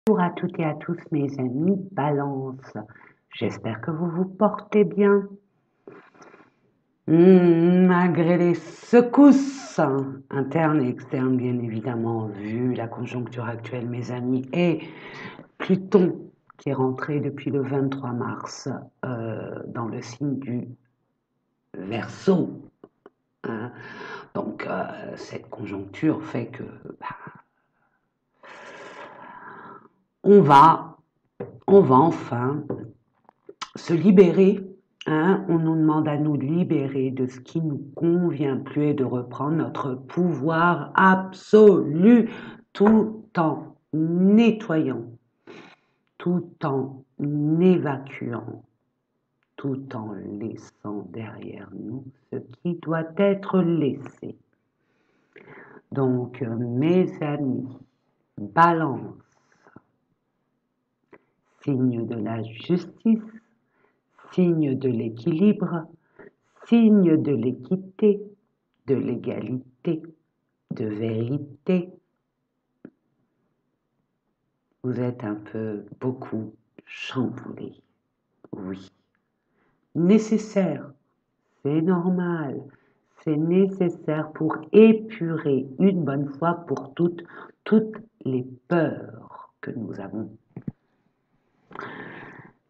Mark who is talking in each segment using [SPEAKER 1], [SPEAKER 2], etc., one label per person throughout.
[SPEAKER 1] Bonjour à toutes et à tous mes amis Balance, j'espère que vous vous portez bien. Malgré les secousses internes et externes bien évidemment, vu la conjoncture actuelle mes amis, et Pluton qui est rentré depuis le 23 mars dans le signe du Verseau. Hein. Donc cette conjoncture fait que on va enfin se libérer. Hein, on nous demande à nous libérer de ce qui nous convient plus et de reprendre notre pouvoir absolu tout en nettoyant, tout en évacuant, tout en laissant derrière nous ce qui doit être laissé. Donc, mes amis, Balance, signe de la justice, signe de l'équilibre, signe de l'équité, de l'égalité, de vérité. Vous êtes un peu beaucoup chamboulé, oui. Nécessaire, c'est normal, c'est nécessaire pour épurer une bonne fois pour toutes les peurs que nous avons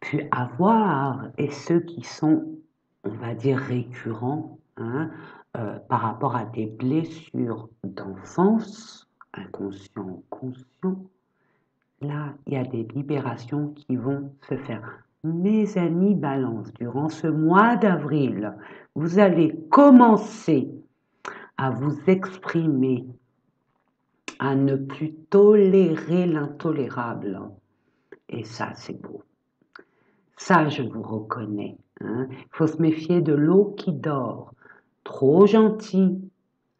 [SPEAKER 1] pu avoir et ceux qui sont, on va dire, récurrents, hein, par rapport à des blessures d'enfance, inconscient ou conscient. Là, il y a des libérations qui vont se faire. Mes amis Balance, durant ce mois d'avril, vous allez commencer à vous exprimer, à ne plus tolérer l'intolérable. Et ça, c'est beau. Ça, je vous reconnais. Hein. Il faut se méfier de l'eau qui dort. Trop gentil.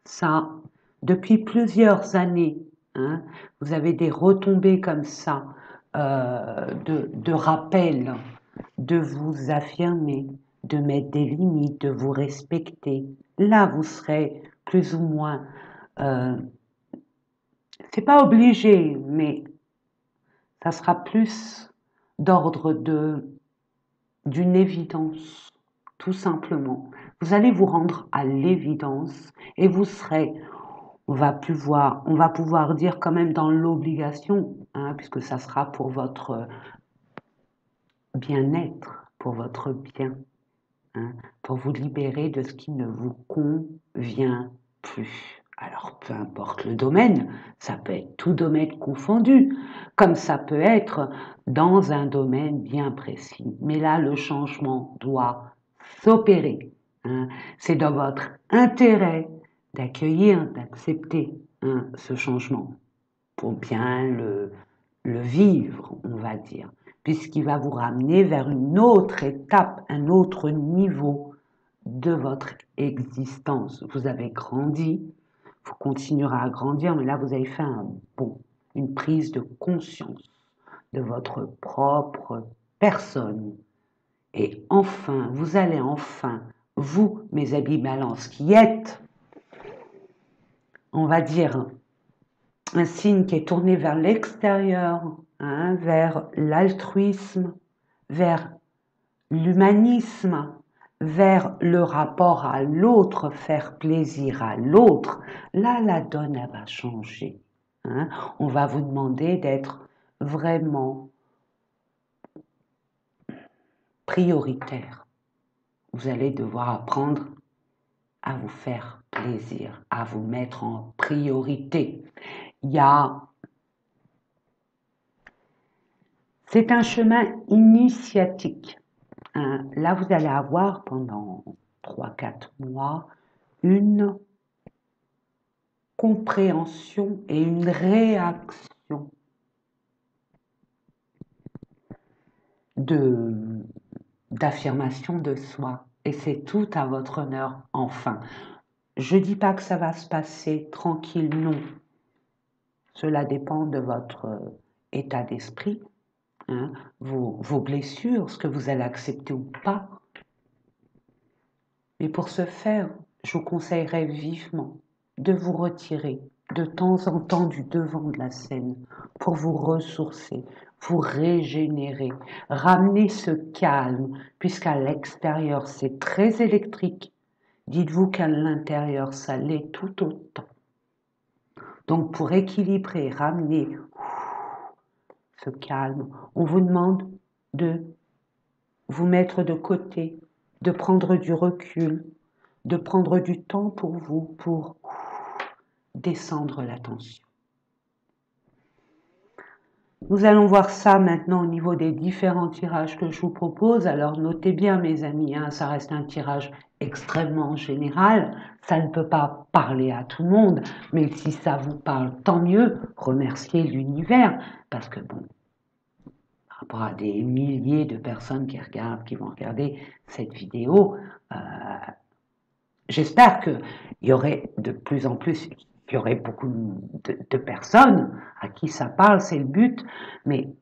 [SPEAKER 1] Ça, depuis plusieurs années, hein, vous avez des retombées comme ça, de rappel, de vous affirmer, de mettre des limites, de vous respecter. Là, vous serez plus ou moins, c'est pas obligé, mais ça sera plus d'ordre d'une évidence, tout simplement. Vous allez vous rendre à l'évidence et vous serez, on va pouvoir dire quand même dans l'obligation, hein, puisque ça sera pour votre bien-être, pour votre bien, hein, pour vous libérer de ce qui ne vous convient plus. Alors, peu importe le domaine, ça peut être tout domaine confondu, comme ça peut être dans un domaine bien précis. Mais là, le changement doit s'opérer. Hein. C'est dans votre intérêt d'accueillir, d'accepter, hein, ce changement pour bien le vivre, on va dire, puisqu'il va vous ramener vers une autre étape, un autre niveau de votre existence. Vous avez grandi, vous continuerez à grandir, mais là, vous avez fait un bond, une prise de conscience de votre propre personne. Et enfin, vous allez enfin, vous, mes amis Balance, qui êtes, on va dire, un signe qui est tourné vers l'extérieur, hein, vers l'altruisme, vers l'humanisme, vers le rapport à l'autre, faire plaisir à l'autre, là, la donne, elle va changer. Hein. On va vous demander d'être vraiment prioritaire. Vous allez devoir apprendre à vous faire plaisir, à vous mettre en priorité. C'est un chemin initiatique. Hein. Là, vous allez avoir pendant 3-4 mois une compréhension et une réaction d'affirmation de soi. Et c'est tout à votre honneur, enfin. Je ne dis pas que ça va se passer tranquille, non. Cela dépend de votre état d'esprit, hein, vos blessures, ce que vous allez accepter ou pas. Mais pour ce faire, je vous conseillerais vivement de vous retirer de temps en temps du devant de la scène pour vous ressourcer, vous régénérer, ramener ce calme, puisqu'à l'extérieur c'est très électrique. Dites-vous qu'à l'intérieur ça l'est tout autant. Donc pour équilibrer, ramener ce calme, on vous demande de vous mettre de côté, de prendre du recul, de prendre du temps pour vous, pour descendre la tension. Nous allons voir ça maintenant au niveau des différents tirages que je vous propose. Alors notez bien mes amis, hein, ça reste un tirage extrêmement général. Ça ne peut pas parler à tout le monde, mais si ça vous parle, tant mieux. Remerciez l'univers, parce que bon, par rapport à des milliers de personnes qui vont regarder cette vidéo, j'espère qu'il y aurait de plus en plus, il y aurait beaucoup de personnes à qui ça parle, c'est le but, mais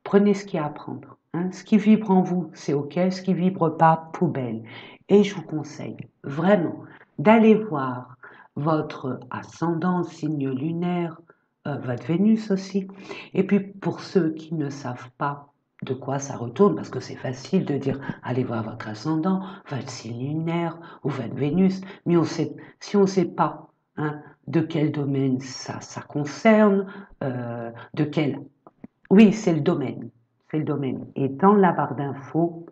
[SPEAKER 1] prenez ce qu'il y a à prendre. Hein. Ce qui vibre en vous, c'est OK. Ce qui vibre pas, poubelle. Et je vous conseille vraiment d'aller voir votre ascendant, signe lunaire, votre Vénus aussi. Et puis pour ceux qui ne savent pas de quoi ça retourne, parce que c'est facile de dire allez voir votre ascendant, votre signe lunaire ou votre Vénus, mais si on ne sait pas hein, de quel domaine ça concerne, de quel oui, c'est le domaine. C'est le domaine. Et dans la barre d'infos,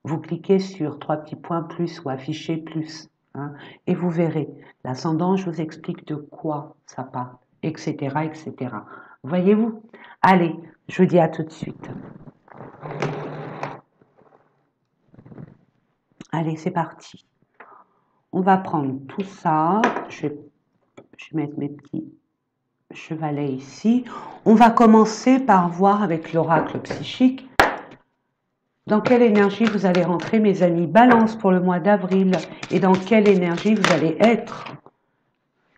[SPEAKER 1] vous cliquez sur trois petits points plus ou afficher plus. Hein, et vous verrez. L'ascendant, je vous explique de quoi ça parle, etc., etc. Voyez-vous? Allez, je vous dis à tout de suite. Allez, c'est parti. On va prendre tout ça. Je vais mettre mes petits chevalets ici. On va commencer par voir avec l'oracle psychique. Dans quelle énergie vous allez rentrer, mes amis Balance pour le mois d'avril. Et dans quelle énergie vous allez être?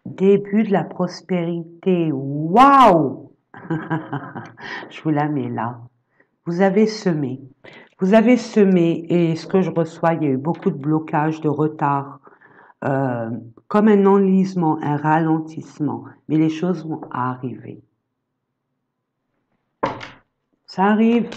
[SPEAKER 1] Début de la prospérité. Waouh! Je vous la mets là. Vous avez semé. Vous avez semé et ce que je reçois, il y a eu beaucoup de blocages, de retard, comme un enlisement, un ralentissement. Mais les choses vont arriver. Ça arrive.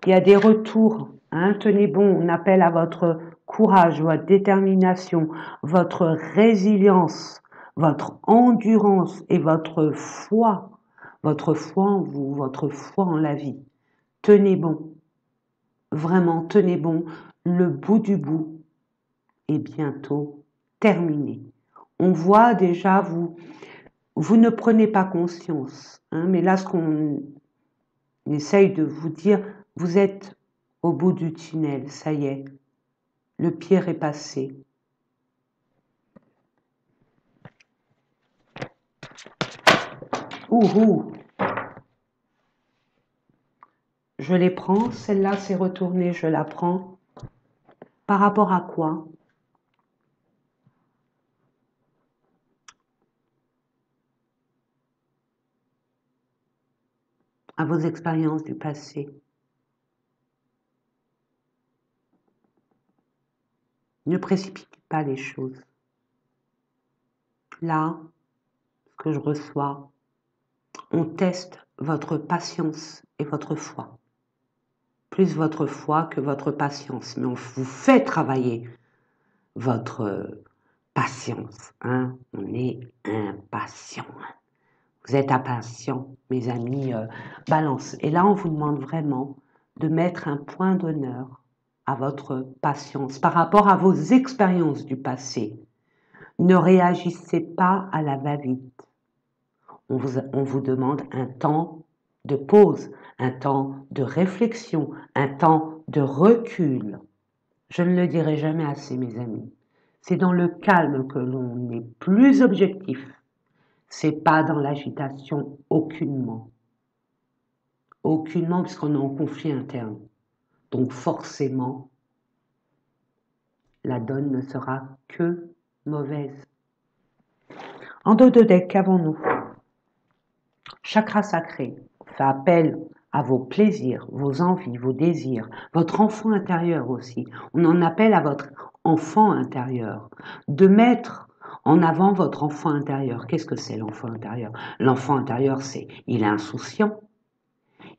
[SPEAKER 1] Il y a des retours, hein, tenez bon, on appelle à votre courage, votre détermination, votre résilience, votre endurance et votre foi en vous, votre foi en la vie. Tenez bon, vraiment tenez bon, le bout du bout est bientôt terminé. On voit déjà, vous ne prenez pas conscience, hein, mais là ce qu'on essaye de vous dire, vous êtes au bout du tunnel, ça y est, le pire est passé. Ouhou! Je les prends, celle-là s'est retournée, je la prends. Par rapport à quoi? À vos expériences du passé. Ne précipitez pas les choses. Là, ce que je reçois, on teste votre patience et votre foi. Plus votre foi que votre patience. Mais on vous fait travailler votre patience. Hein? On est impatient. Vous êtes impatient, mes amis Balance. Et là, on vous demande vraiment de mettre un point d'honneur à votre patience par rapport à vos expériences du passé. Ne réagissez pas à la va-vite. On vous demande un temps de pause, un temps de réflexion, un temps de recul. Je ne le dirai jamais assez, mes amis. C'est dans le calme que l'on est plus objectif. C'est pas dans l'agitation, aucunement. Aucunement, puisqu'on est en conflit interne. Donc forcément, la donne ne sera que mauvaise. En dos de deck, qu'avons-nous? Chakra sacré. On fait appel à vos plaisirs, vos envies, vos désirs, votre enfant intérieur aussi. On en appelle à votre enfant intérieur. De mettre en avant votre enfant intérieur. Qu'est-ce que c'est l'enfant intérieur? L'enfant intérieur, c'est, il est insouciant,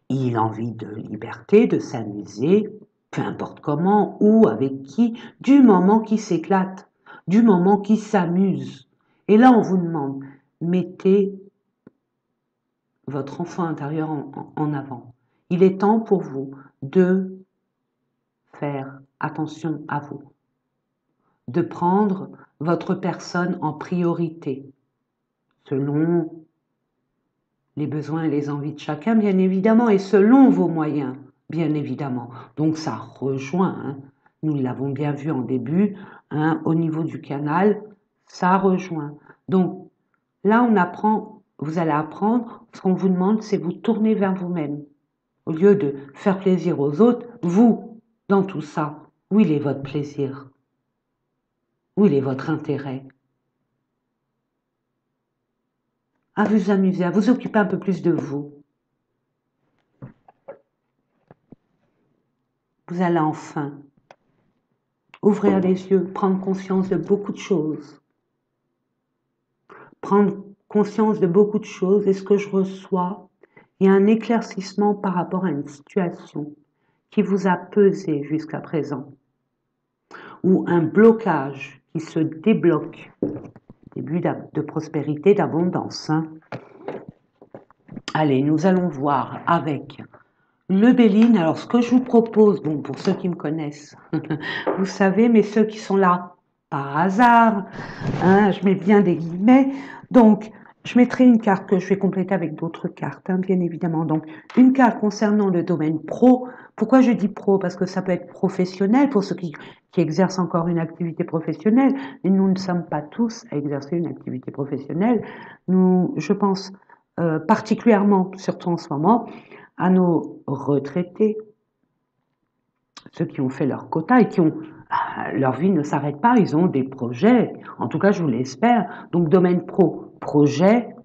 [SPEAKER 1] il a envie de liberté, de s'amuser, peu importe comment, ou avec qui, du moment qu'il s'éclate, du moment qu'il s'amuse. Et là, on vous demande, mettez votre enfant intérieur en avant. Il est temps pour vous de faire attention à vous, de prendre votre personne en priorité, selon les besoins et les envies de chacun, bien évidemment, et selon vos moyens, bien évidemment. Donc ça rejoint, hein, nous l'avons bien vu en début, hein, au niveau du canal, ça rejoint. Donc là, on apprend, vous allez apprendre, ce qu'on vous demande, c'est vous tourner vers vous-même. Au lieu de faire plaisir aux autres, vous, dans tout ça, où il est votre plaisir? Où il est votre intérêt? À vous amuser, à vous occuper un peu plus de vous. Vous allez enfin ouvrir les yeux, prendre conscience de beaucoup de choses. Prendre conscience de beaucoup de choses. Est-ce que je reçois? Il y a un éclaircissement par rapport à une situation qui vous a pesé jusqu'à présent. Ou un blocage qui se débloque. Début de prospérité, d'abondance. Hein. Allez, nous allons voir avec le Béline. Alors, ce que je vous propose, bon, pour ceux qui me connaissent, vous savez, mais ceux qui sont là par hasard, hein, je mets bien des guillemets. Donc, je mettrai une carte que je vais compléter avec d'autres cartes, hein, bien évidemment. Donc, une carte concernant le domaine pro. Pourquoi je dis pro? Parce que ça peut être professionnel pour ceux qui exercent encore une activité professionnelle. Mais nous ne sommes pas tous à exercer une activité professionnelle. Nous, je pense particulièrement, surtout en ce moment, à nos retraités, ceux qui ont fait leur quota et qui ont leur vie ne s'arrête pas, ils ont des projets, en tout cas je vous l'espère, donc domaine pro, projet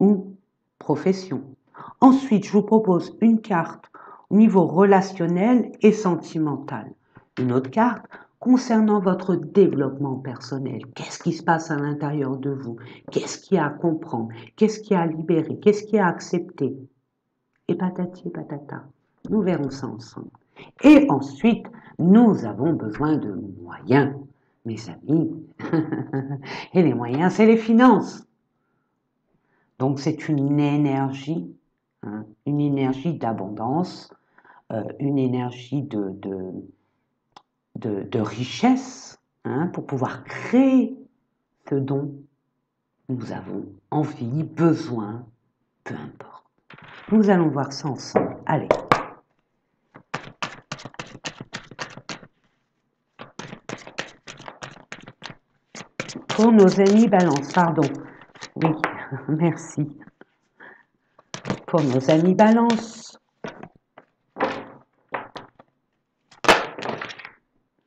[SPEAKER 1] ou profession. Ensuite, je vous propose une carte au niveau relationnel et sentimental. Une autre carte concernant votre développement personnel. Qu'est-ce qui se passe à l'intérieur de vous? Qu'est-ce qu'il y a à comprendre? Qu'est-ce qu'il y a à libérer? Qu'est-ce qu'il y a à accepter? Et patati et patata. Nous verrons ça ensemble. Et ensuite, nous avons besoin de moyens, mes amis. Et les moyens, c'est les finances. Donc c'est une énergie, hein, une énergie d'abondance, une énergie de richesse, hein, pour pouvoir créer ce dont nous avons envie, besoin, peu importe. Nous allons voir ça ensemble. Allez. Pour nos amis balance, pardon. Oui, merci. Pour nos amis balance.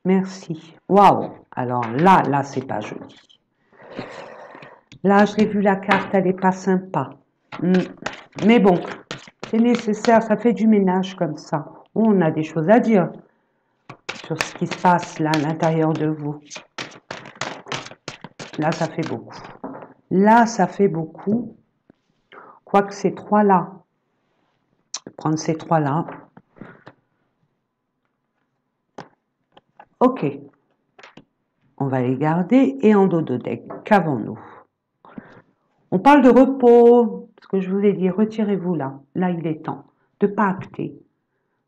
[SPEAKER 1] Merci. Waouh. Alors là, c'est pas joli. Là, j'ai vu la carte, elle est pas sympa. Mais bon, c'est nécessaire, ça fait du ménage comme ça. On a des choses à dire sur ce qui se passe là à l'intérieur de vous. Là, ça fait beaucoup. Là, ça fait beaucoup. Quoique ces trois-là, prendre ces trois-là. Ok. On va les garder. Et en dos de deck, qu'avons-nous? On parle de repos. Ce que je vous ai dit, retirez-vous là. Là, il est temps de ne pas acter,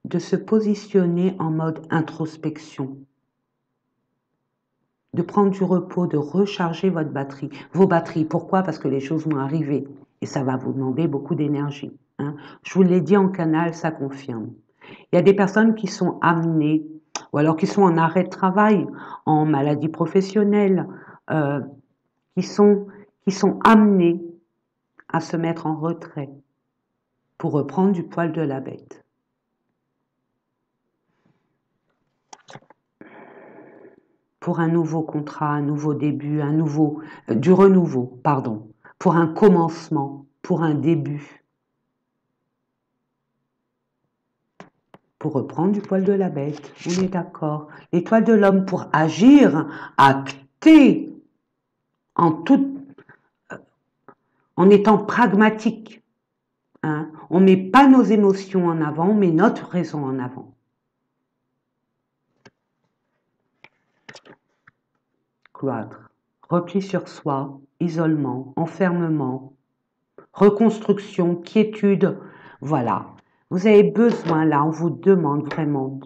[SPEAKER 1] de se positionner en mode introspection, de prendre du repos, de recharger votre batterie, vos batteries. Pourquoi? Parce que les choses vont arriver et ça va vous demander beaucoup d'énergie. Hein. Je vous l'ai dit en canal, ça confirme. Il y a des personnes qui sont amenées, ou alors qui sont en arrêt de travail, en maladie professionnelle, qui sont amenées à se mettre en retrait pour reprendre du poil de la bête. Pour un nouveau contrat, un nouveau début, du renouveau, pardon, pour un commencement, pour un début. pour reprendre du poil de la bête. On est d'accord. L'étoile de l'homme pour agir, acter, en étant pragmatique. Hein. On ne met pas nos émotions en avant, on met notre raison en avant. Cloître, repli sur soi, isolement, enfermement, reconstruction, quiétude. Voilà. Vous avez besoin, là, on vous demande vraiment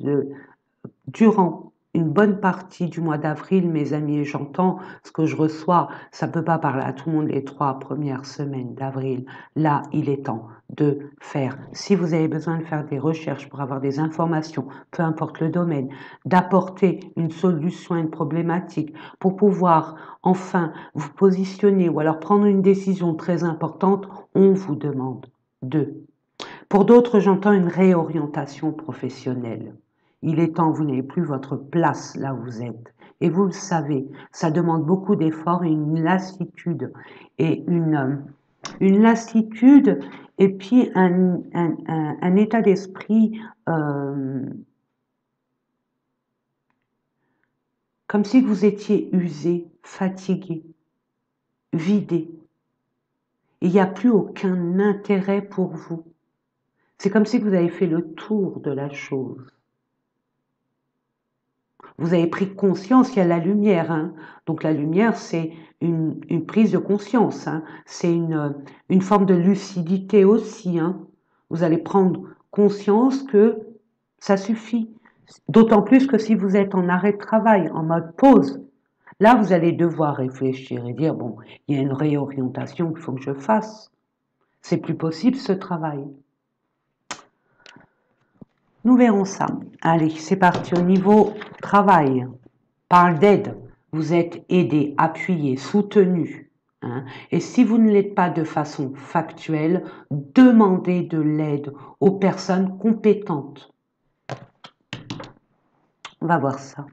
[SPEAKER 1] durant une bonne partie du mois d'avril, mes amis, et j'entends ce que je reçois, ça ne peut pas parler à tout le monde les 3 premières semaines d'avril. Là, il est temps de faire, si vous avez besoin de faire des recherches pour avoir des informations, peu importe le domaine, d'apporter une solution à une problématique pour pouvoir enfin vous positionner ou alors prendre une décision très importante, on vous demande de. Pour d'autres, j'entends une réorientation professionnelle. Il est temps, vous n'avez plus votre place là où vous êtes. Et vous le savez, ça demande beaucoup d'efforts et une lassitude. Et une lassitude et puis un état d'esprit comme si vous étiez usé, fatigué, vidé. Il n'y a plus aucun intérêt pour vous. C'est comme si vous avez fait le tour de la chose. Vous avez pris conscience, il y a la lumière. Hein. Donc la lumière, c'est une prise de conscience. Hein. C'est une forme de lucidité aussi. Hein. Vous allez prendre conscience que ça suffit. D'autant plus que si vous êtes en arrêt de travail, en mode pause, là, vous allez devoir réfléchir et dire, bon, il y a une réorientation qu'il faut que je fasse. C'est plus possible ce travail. Nous verrons ça. Allez, c'est parti au niveau travail. Parle d'aide. Vous êtes aidé, appuyé, soutenu. Hein. Et si vous ne l'êtes pas de façon factuelle, demandez de l'aide aux personnes compétentes. On va voir ça.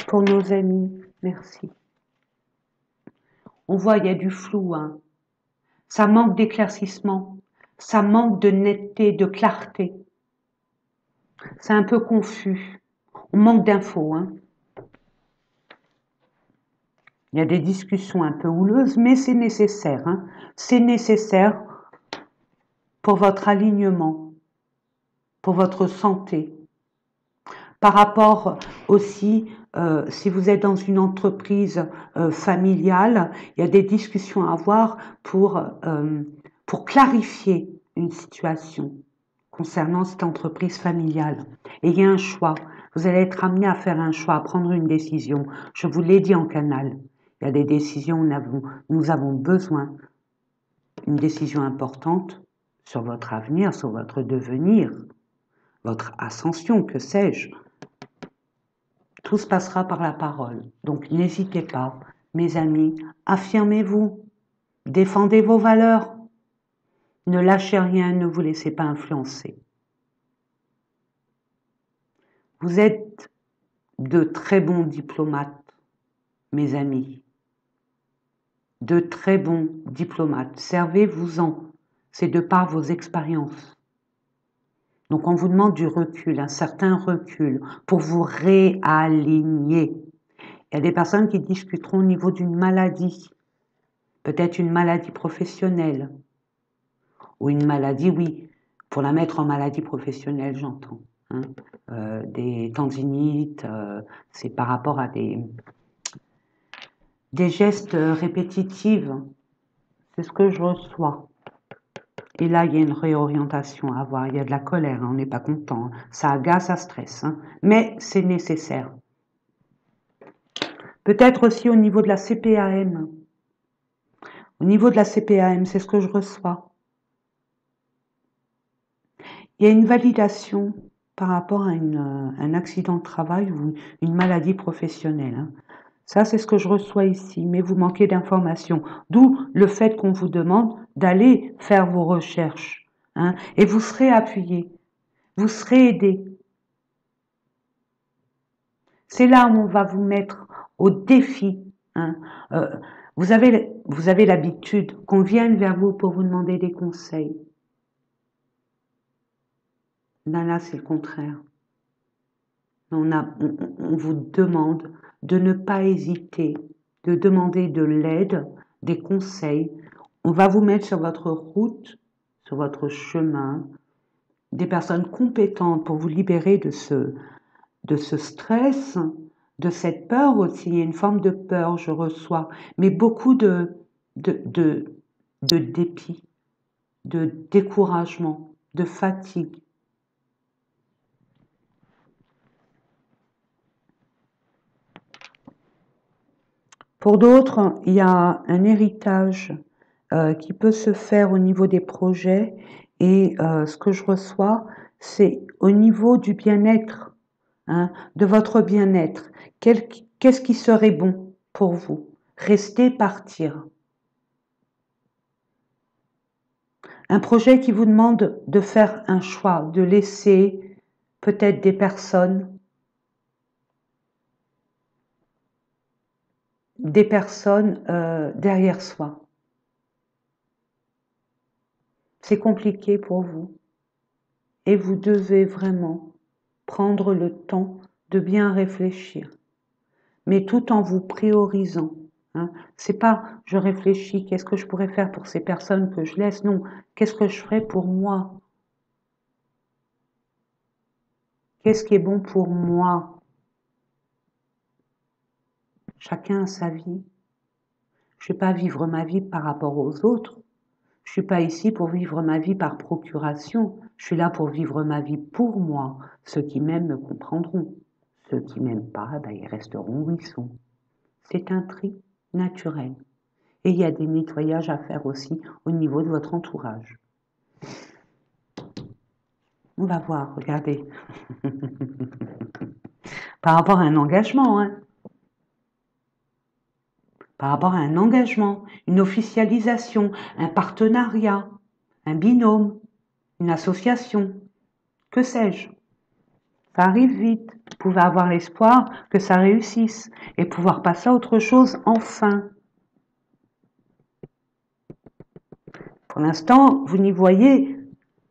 [SPEAKER 1] Pour nos amis, merci. On voit, il y a du flou. Hein. Ça manque d'éclaircissement. Ça manque de netteté, de clarté. C'est un peu confus. On manque d'infos. Hein. Il y a des discussions un peu houleuses, mais c'est nécessaire. Hein. C'est nécessaire pour votre alignement, pour votre santé. Par rapport aussi, si vous êtes dans une entreprise familiale, il y a des discussions à avoir pour clarifier une situation concernant cette entreprise familiale. Et il y a un choix. Vous allez être amené à faire un choix, à prendre une décision. Je vous l'ai dit en canal. Il y a des décisions où nous avons besoin d'une décision importante sur votre avenir, sur votre devenir, votre ascension, que sais-je. Tout se passera par la parole. Donc n'hésitez pas, mes amis, affirmez-vous, défendez vos valeurs, ne lâchez rien, ne vous laissez pas influencer. Vous êtes de très bons diplomates, mes amis. De très bons diplomates. Servez-vous-en. C'est de par vos expériences. Donc on vous demande du recul, un certain recul, pour vous réaligner. Il y a des personnes qui discuteront au niveau d'une maladie, peut-être une maladie professionnelle, ou une maladie, oui, pour la mettre en maladie professionnelle, j'entends. Hein, des tendinites, c'est par rapport à des gestes répétitifs, c'est ce que je reçois. Et là, il y a une réorientation à avoir, il y a de la colère, hein, on n'est pas content, hein. Ça agace, ça stresse, hein, mais c'est nécessaire. Peut-être aussi au niveau de la CPAM. Au niveau de la CPAM, c'est ce que je reçois. Il y a une validation par rapport à un accident de travail ou une maladie professionnelle. Hein. Ça, c'est ce que je reçois ici, mais vous manquez d'informations. D'où le fait qu'on vous demande d'aller faire vos recherches. Hein, et vous serez appuyé, vous serez aidé. C'est là où on va vous mettre au défi hein. Euh, vous avez l'habitude qu'on vienne vers vous pour vous demander des conseils. Là, c'est le contraire. On vous demande de ne pas hésiter, de demander de l'aide, des conseils. On va vous mettre sur votre route, sur votre chemin, des personnes compétentes pour vous libérer de ce stress, de cette peur aussi. Il y a une forme de peur, je reçois, mais beaucoup de dépit, de découragement, de fatigue. Pour d'autres, il y a un héritage qui peut se faire au niveau des projets et ce que je reçois, c'est au niveau du bien-être, hein, de votre bien-être. Qu'est-ce qui serait bon pour vous? Rester, partir. Un projet qui vous demande de faire un choix, de laisser peut-être des personnes derrière soi. C'est compliqué pour vous et vous devez vraiment prendre le temps de bien réfléchir, mais tout en vous priorisant. Hein. C'est pas je réfléchis, qu'est-ce que je pourrais faire pour ces personnes que je laisse, non, qu'est-ce que je ferais pour moi? Qu'est-ce qui est bon pour moi? Chacun a sa vie. Je ne vais pas vivre ma vie par rapport aux autres. Je ne suis pas ici pour vivre ma vie par procuration. Je suis là pour vivre ma vie pour moi. Ceux qui m'aiment me comprendront. Ceux qui m'aiment pas, ben, ils resteront où ils sont. C'est un tri naturel. Et il y a des nettoyages à faire aussi au niveau de votre entourage. On va voir, regardez. Par rapport à un engagement, hein. Par rapport à un engagement, une officialisation, un partenariat, un binôme, une association, que sais-je. Ça arrive vite. Vous pouvez avoir l'espoir que ça réussisse et pouvoir passer à autre chose enfin. Pour l'instant, vous n'y voyez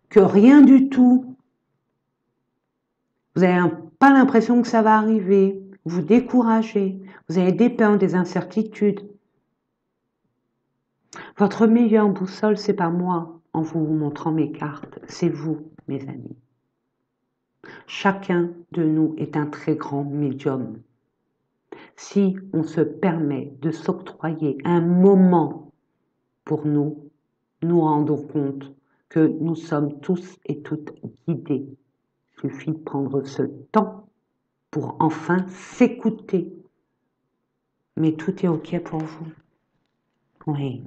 [SPEAKER 1] que rien du tout. Vous n'avez pas l'impression que ça va arriver. Vous découragez. Vous avez des peurs, des incertitudes. Votre meilleure boussole, c'est pas moi en vous montrant mes cartes. C'est vous, mes amis. Chacun de nous est un très grand médium. Si on se permet de s'octroyer un moment pour nous, nous rendons compte que nous sommes tous et toutes guidés. Il suffit de prendre ce temps pour enfin s'écouter. Mais tout est OK pour vous. Oui.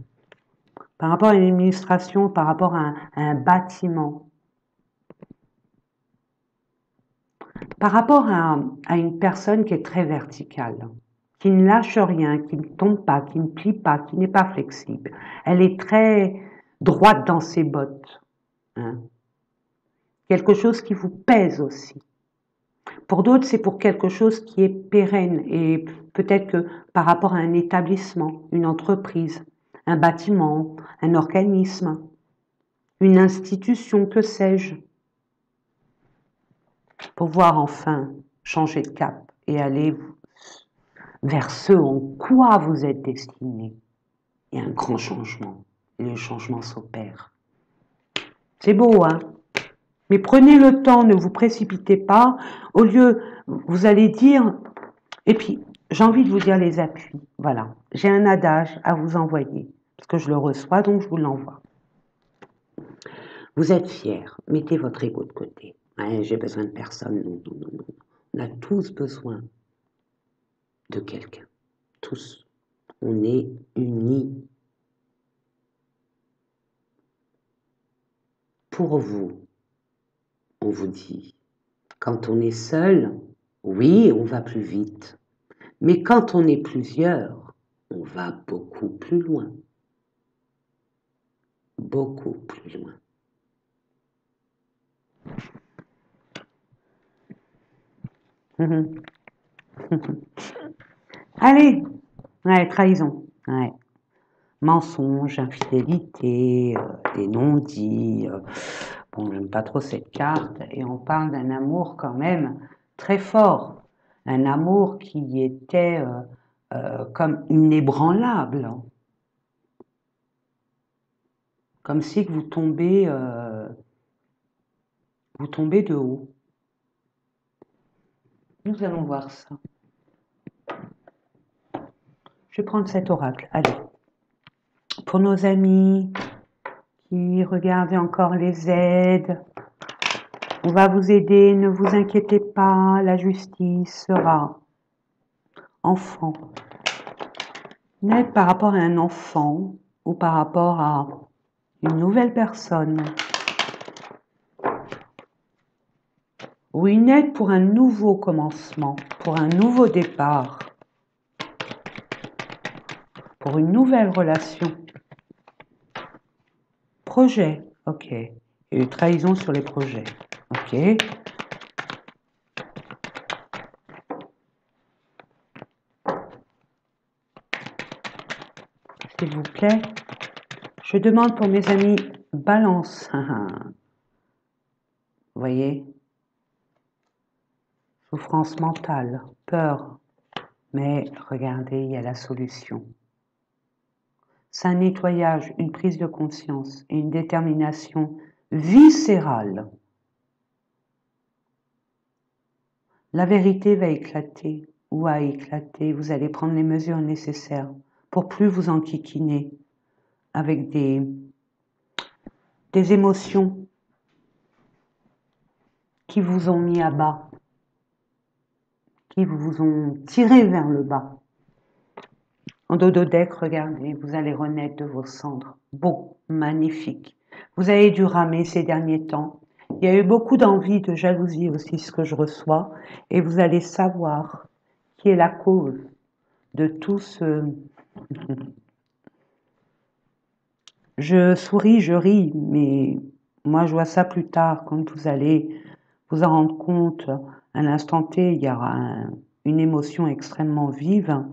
[SPEAKER 1] Par rapport à une administration, par rapport à un bâtiment, par rapport à une personne qui est très verticale, qui ne lâche rien, qui ne tombe pas, qui ne plie pas, qui n'est pas flexible. Elle est très droite dans ses bottes. Hein. Quelque chose qui vous pèse aussi. Pour d'autres, c'est pour quelque chose qui est pérenne et peut-être que par rapport à un établissement, une entreprise, un bâtiment, un organisme, une institution, que sais-je, pouvoir enfin changer de cap et aller vers ce en quoi vous êtes destiné. Il y a un grand changement. Et le changement s'opère. C'est beau, hein? Mais prenez le temps, ne vous précipitez pas. Au lieu, vous allez dire, et puis j'ai envie de vous dire les appuis. Voilà, j'ai un adage à vous envoyer, parce que je le reçois, donc je vous l'envoie. Vous êtes fiers, mettez votre ego de côté. Ouais, j'ai besoin de personne, non, non, non, non. On a tous besoin de quelqu'un. Tous. On est unis. Pour vous, on vous dit, quand on est seul, oui, on va plus vite. Mais quand on est plusieurs, on va beaucoup plus loin. Beaucoup plus loin. Allez, Ouais, trahison. Ouais. Mensonge, infidélité, des non-dits. Bon, j'aime pas trop cette carte. Et on parle d'un amour quand même très fort. Un amour qui était comme inébranlable. Comme si vous tombez de haut. Nous allons voir ça. Je vais prendre cet oracle. Allez. Pour nos amis qui regardent encore les aides, on va vous aider, ne vous inquiétez pas, la justice sera enfant. Une aide par rapport à un enfant ou par rapport à une nouvelle personne. Ou une aide pour un nouveau commencement, pour un nouveau départ, pour une nouvelle relation. Projet, ok. Et trahison sur les projets, ok. S'il vous plaît. Je demande pour mes amis Balance. Vous voyez? Souffrance mentale, peur. Mais regardez, il y a la solution. C'est un nettoyage, une prise de conscience et une détermination viscérale. La vérité va éclater ou a éclaté. Vous allez prendre les mesures nécessaires pour plus vous enquiquiner avec des émotions qui vous ont mis à bas, qui vous ont tiré vers le bas. En dododeck, regardez, vous allez renaître de vos cendres. Beau, magnifique. Vous avez dû ramer ces derniers temps. Il y a eu beaucoup d'envie, de jalousie aussi, ce que je reçois. Et vous allez savoir qui est la cause de tout ce... Je souris, je ris, mais moi je vois ça plus tard, quand vous allez vous en rendre compte. À l'instant T, il y aura une émotion extrêmement vive.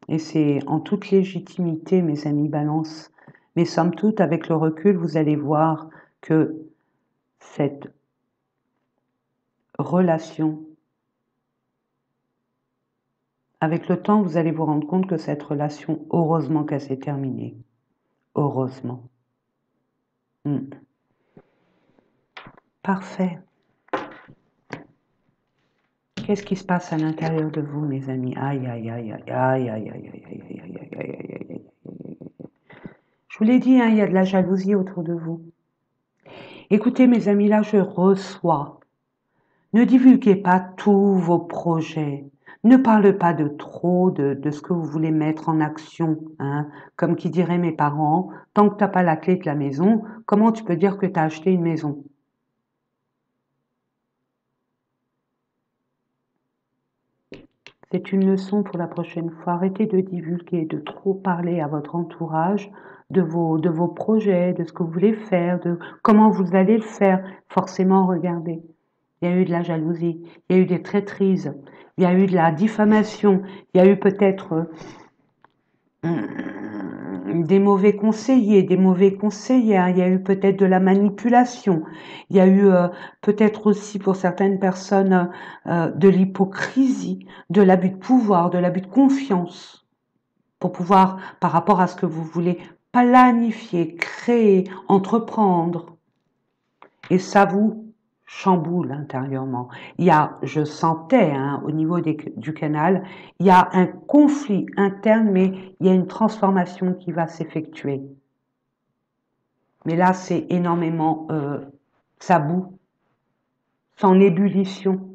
[SPEAKER 1] Et c'est en toute légitimité, mes amis Balance. Mais somme toute, avec le recul, vous allez voir que cette relation, avec le temps, vous allez vous rendre compte que cette relation, heureusement qu'elle s'est terminée. Heureusement. Parfait. Qu'est-ce qui se passe à l'intérieur de vous, mes amis? Aïe, aïe, aïe, aïe, aïe, aïe, aïe, aïe, aïe, aïe, aïe, aïe, aïe, aïe. Je vous l'ai dit, il y a de la jalousie autour de vous. Écoutez, mes amis, là, je reçois. Ne divulguez pas tous vos projets. Ne parlez pas de trop de ce que vous voulez mettre en action. Hein. Comme qui diraient mes parents, tant que tu n'as pas la clé de la maison, comment tu peux dire que tu as acheté une maison? C'est une leçon pour la prochaine fois. Arrêtez de divulguer, de trop parler à votre entourage de vos projets, de ce que vous voulez faire, de comment vous allez le faire. Forcément, regardez. Il y a eu de la jalousie, il y a eu des traîtrises, il y a eu de la diffamation, il y a eu peut-être des mauvais conseillers, des mauvais conseillères, il y a eu peut-être de la manipulation, il y a eu peut-être aussi pour certaines personnes de l'hypocrisie, de l'abus de pouvoir, de l'abus de confiance, pour pouvoir, par rapport à ce que vous voulez planifier, créer, entreprendre. Et ça vous chamboule intérieurement. Il y a, je sentais hein, au niveau du canal, il y a un conflit interne, mais il y a une transformation qui va s'effectuer. Mais là, c'est énormément ça bout, c'est en ébullition.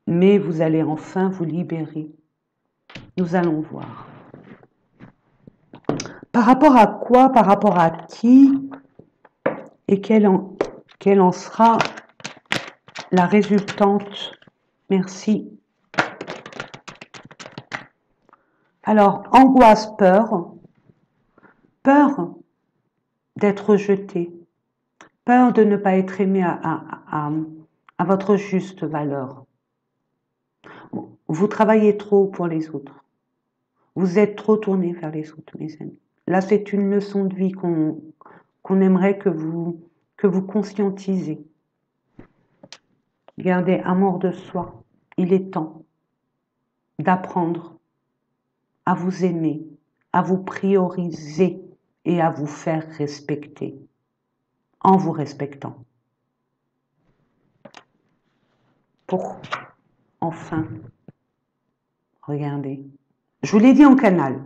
[SPEAKER 1] Mais vous allez enfin vous libérer. Nous allons voir. Par rapport à quoi, par rapport à qui, et quelle en sera la résultante. Merci. Alors, angoisse, peur d'être rejeté, peur de ne pas être aimé à votre juste valeur. Vous travaillez trop pour les autres. Vous êtes trop tourné vers les autres, mes amis. Là, c'est une leçon de vie qu'on aimerait que vous conscientisez. Gardez amour de soi. Il est temps d'apprendre à vous aimer, à vous prioriser et à vous faire respecter en vous respectant. Pour enfin, regardez, je vous l'ai dit en canal,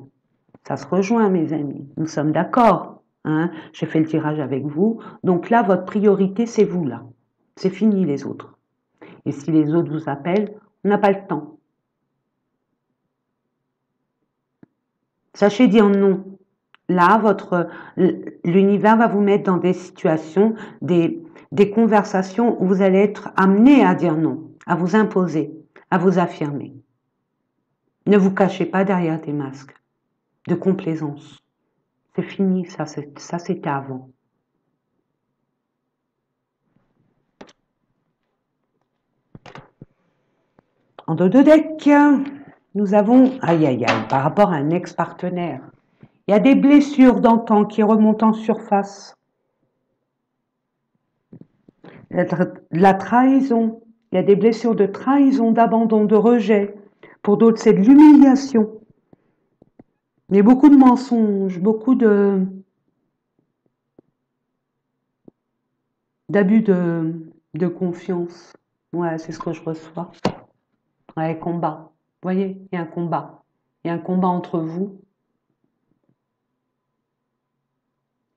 [SPEAKER 1] ça se rejoint mes amis, nous sommes d'accord, hein? J'ai fait le tirage avec vous, donc là votre priorité c'est vous là, c'est fini les autres. Et si les autres vous appellent, on n'a pas le temps. Sachez dire non. Là, l'univers va vous mettre dans des situations, des conversations où vous allez être amené à dire non, à vous imposer, à vous affirmer. Ne vous cachez pas derrière des masques de complaisance. C'est fini, ça c'était avant. En dos de deck, nous avons, aïe aïe aïe, par rapport à un ex-partenaire. Il y a des blessures d'antan qui remontent en surface. La trahison, il y a des blessures de trahison, d'abandon, de rejet. Pour d'autres, c'est de l'humiliation. Mais beaucoup de mensonges, beaucoup d'abus de confiance. Ouais, c'est ce que je reçois. Ouais, combat. Vous voyez, il y a un combat. Il y a un combat entre vous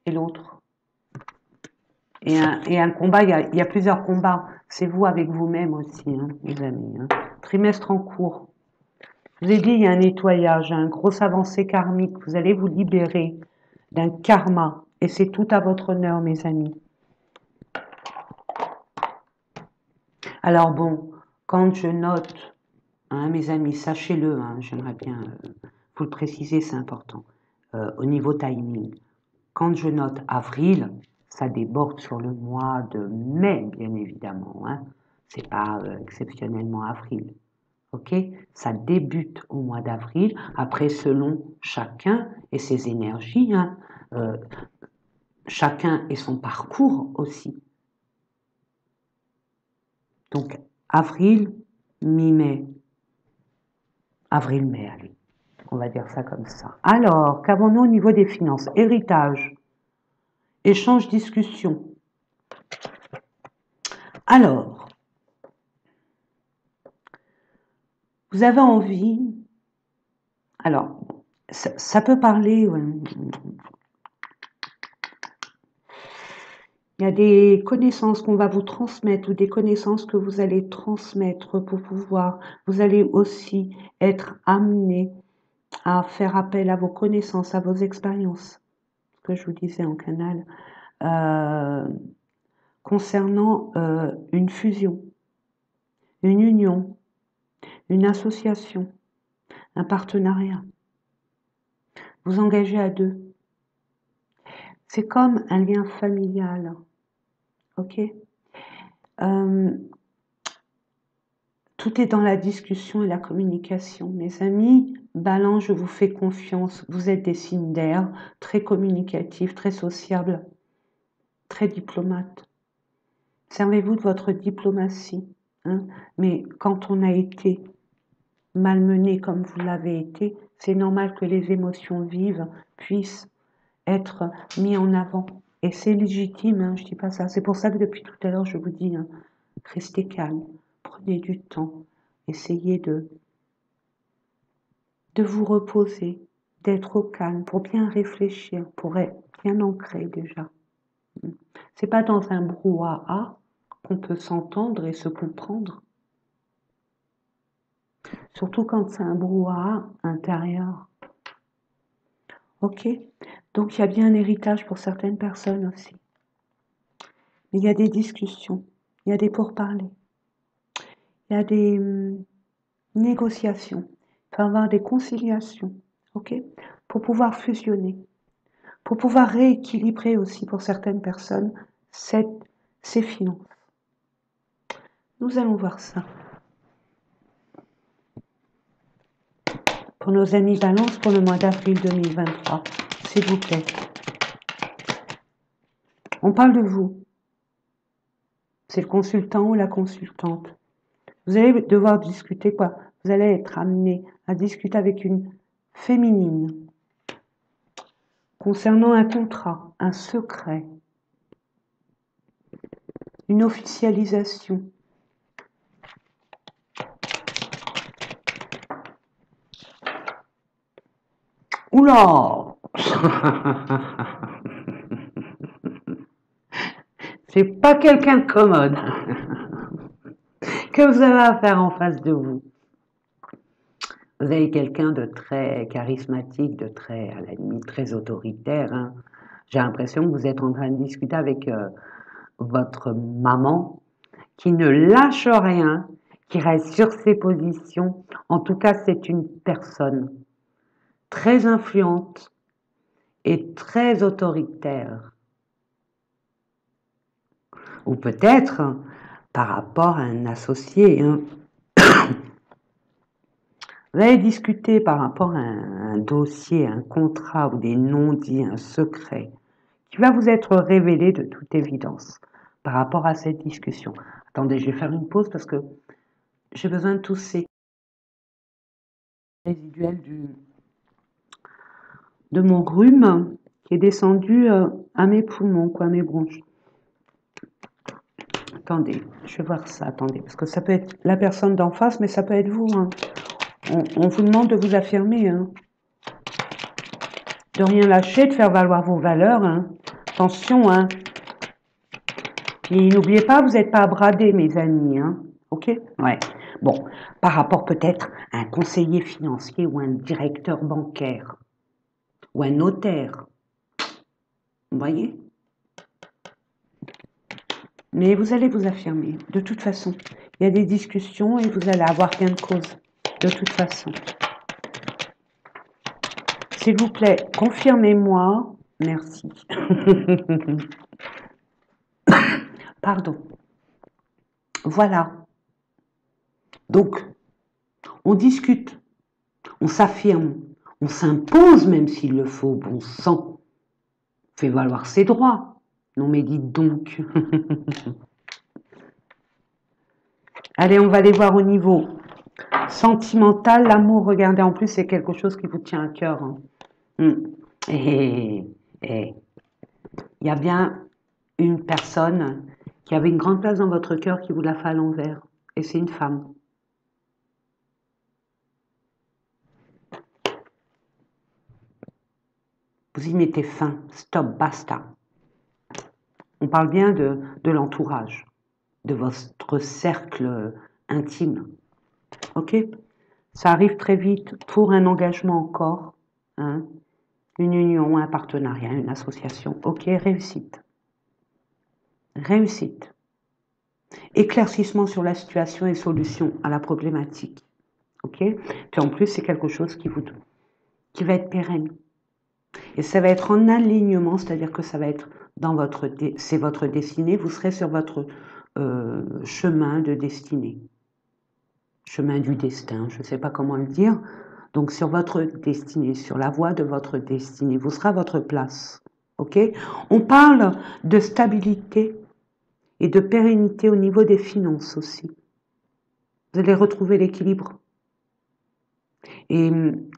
[SPEAKER 1] et l'autre. Et un combat, il y a plusieurs combats. C'est vous avec vous-même aussi, hein, les amis. Hein. Trimestre en cours. Je vous ai dit, il y a un nettoyage, une grosse avancée karmique. Vous allez vous libérer d'un karma. Et c'est tout à votre honneur, mes amis. Alors bon, quand je note, hein, mes amis, sachez-le, hein, j'aimerais bien vous le préciser, c'est important. Au niveau timing, quand je note avril, ça déborde sur le mois de mai, bien évidemment. Hein. C'est pas exceptionnellement avril. Ok, ça débute au mois d'avril. Après, selon chacun et ses énergies, hein, chacun et son parcours aussi. Donc, avril, mi-mai. Avril-mai, allez. On va dire ça comme ça. Alors, qu'avons-nous au niveau des finances? Héritage, échange, discussion. Alors, vous avez envie... Alors, ça peut parler... Ouais. Il y a des connaissances qu'on va vous transmettre ou des connaissances que vous allez transmettre pour pouvoir... Vous allez aussi être amené à faire appel à vos connaissances, à vos expériences. Ce que je vous disais en canal. Concernant une fusion, une union, une association, un partenariat. Vous engagez à deux. C'est comme un lien familial. Ok, tout est dans la discussion et la communication. Mes amis, Balance, je vous fais confiance. Vous êtes des signes d'air, très communicatifs, très sociables, très diplomates. Servez-vous de votre diplomatie. Hein, mais quand on a été malmené comme vous l'avez été, c'est normal que les émotions vives puissent être mises en avant. Et c'est légitime, hein, je ne dis pas ça. C'est pour ça que depuis tout à l'heure, je vous dis, hein, restez calme, prenez du temps, essayez de vous reposer, d'être au calme, pour bien réfléchir, pour être bien ancré déjà. C'est pas dans un brouhaha qu'on peut s'entendre et se comprendre. Surtout quand c'est un brouhaha intérieur. Ok, donc il y a bien un héritage pour certaines personnes aussi. Mais il y a des discussions, il y a des pourparlers, il y a des négociations, il faut avoir des conciliations, ok, pour pouvoir fusionner, pour pouvoir rééquilibrer aussi pour certaines personnes ces finances. Nous allons voir ça. Pour nos amis Balance, pour le mois d'avril 2023, s'il vous plaît. On parle de vous. C'est le consultant ou la consultante. Vous allez devoir discuter quoi? Vous allez être amené à discuter avec une féminine concernant un contrat, un secret, une officialisation. Oula! C'est pas quelqu'un de commode que vous avez à faire en face de vous. Vous avez quelqu'un de très charismatique, de très, à la limite, très autoritaire. Hein. J'ai l'impression que vous êtes en train de discuter avec votre maman qui ne lâche rien, qui reste sur ses positions. En tout cas, c'est une personne très influente et très autoritaire. Ou peut-être par rapport à un associé. Hein. Vous allez discuter par rapport à un dossier, un contrat ou des non-dits, un secret qui va vous être révélé de toute évidence par rapport à cette discussion. Attendez, je vais faire une pause parce que j'ai besoin de tous ces résiduels de mon rhume qui est descendu à mes poumons, quoi, à mes bronches. Attendez, je vais voir ça, attendez, parce que ça peut être la personne d'en face, mais ça peut être vous. Hein. On vous demande de vous affirmer, hein. De rien lâcher, de faire valoir vos valeurs. Hein. Attention, hein. Et n'oubliez pas, vous n'êtes pas à brader, mes amis. Hein. Ok? Ouais. Bon, par rapport peut-être à un conseiller financier ou un directeur bancaire ou un notaire. Vous voyez? Mais vous allez vous affirmer, de toute façon. Il y a des discussions et vous allez avoir gain de cause, de toute façon. S'il vous plaît, confirmez-moi. Merci. Pardon. Voilà. Donc, on discute, on s'affirme, on s'impose même s'il le faut, bon sang. On fait valoir ses droits. Non mais dites donc. Allez, on va aller voir au niveau sentimental. L'amour, regardez, en plus, c'est quelque chose qui vous tient à cœur. Hein. Et il y a bien une personne qui avait une grande place dans votre cœur qui vous l'a fait à l'envers. Et c'est une femme. Vous y mettez fin. Stop, basta. On parle bien de l'entourage, de votre cercle intime. Ok? Ça arrive très vite pour un engagement encore. Hein? Une union, un partenariat, une association. Ok, réussite. Réussite. Éclaircissement sur la situation et solution à la problématique. Ok? Puis en plus, c'est quelque chose qui va être pérenne. Et ça va être en alignement, c'est-à-dire que ça va être dans c'est votre destinée, vous serez sur votre chemin de destinée. Chemin du destin, je ne sais pas comment le dire. Donc sur votre destinée, sur la voie de votre destinée, vous serez à votre place. Ok? On parle de stabilité et de pérennité au niveau des finances aussi. Vous allez retrouver l'équilibre. Et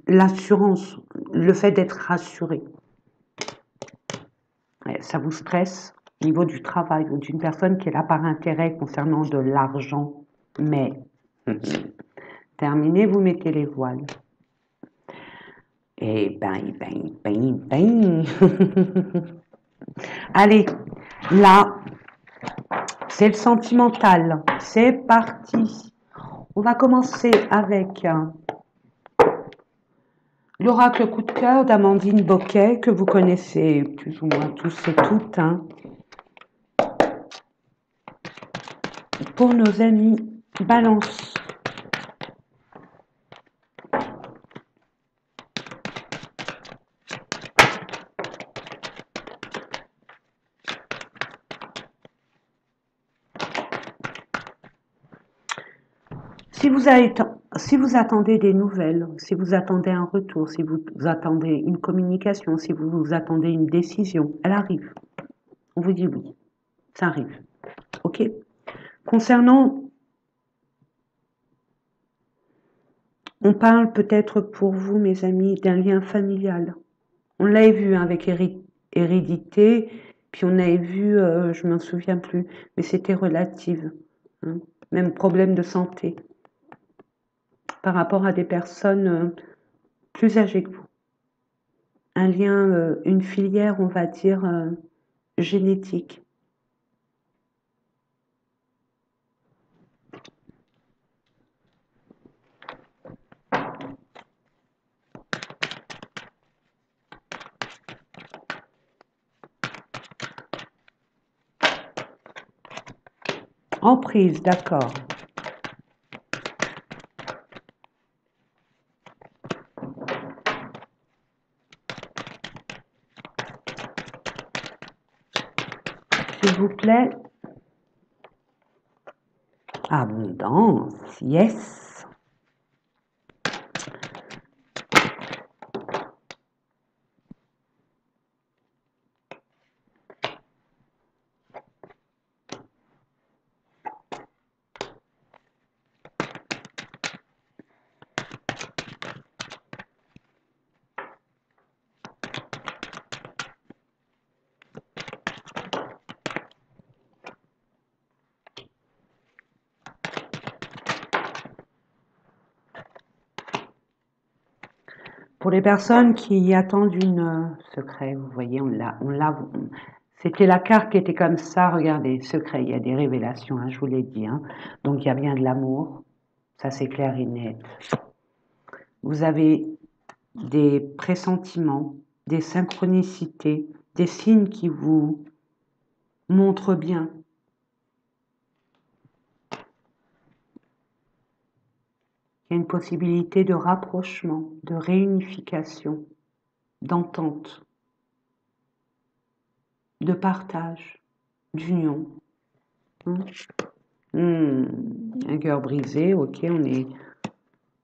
[SPEAKER 1] l'assurance, le fait d'être rassuré. Ça vous stresse au niveau du travail ou d'une personne qui est là par intérêt concernant de l'argent. Mais, terminé, vous mettez les voiles. Et ben. Allez, là, c'est le sentimental. C'est parti. On va commencer avec l'oracle coup de cœur d'Amandine Boquet, que vous connaissez plus ou moins tous et toutes. Hein. Pour nos amis Balance. si vous attendez des nouvelles, si vous attendez un retour, si vous attendez une communication, si vous attendez une décision, elle arrive. On vous dit oui, ça arrive. Ok? Concernant, on parle peut-être pour vous, mes amis, d'un lien familial. On l'avait vu hein, avec hérédité, puis on avait vu, je m'en souviens plus, mais c'était relative. Hein, même problème de santé par rapport à des personnes plus âgées que vous. Un lien, une filière, on va dire, génétique. Emprise, d'accord. S'il vous plaît. Abondance, yes. Pour les personnes qui attendent une secret, vous voyez, c'était la carte qui était comme ça, regardez, secret, il y a des révélations, hein, je vous l'ai dit, hein. Donc il y a bien de l'amour, ça c'est clair et net. Vous avez des pressentiments, des synchronicités, des signes qui vous montrent bien. Il y a une possibilité de rapprochement, de réunification, d'entente, de partage, d'union. Un cœur brisé, ok, on est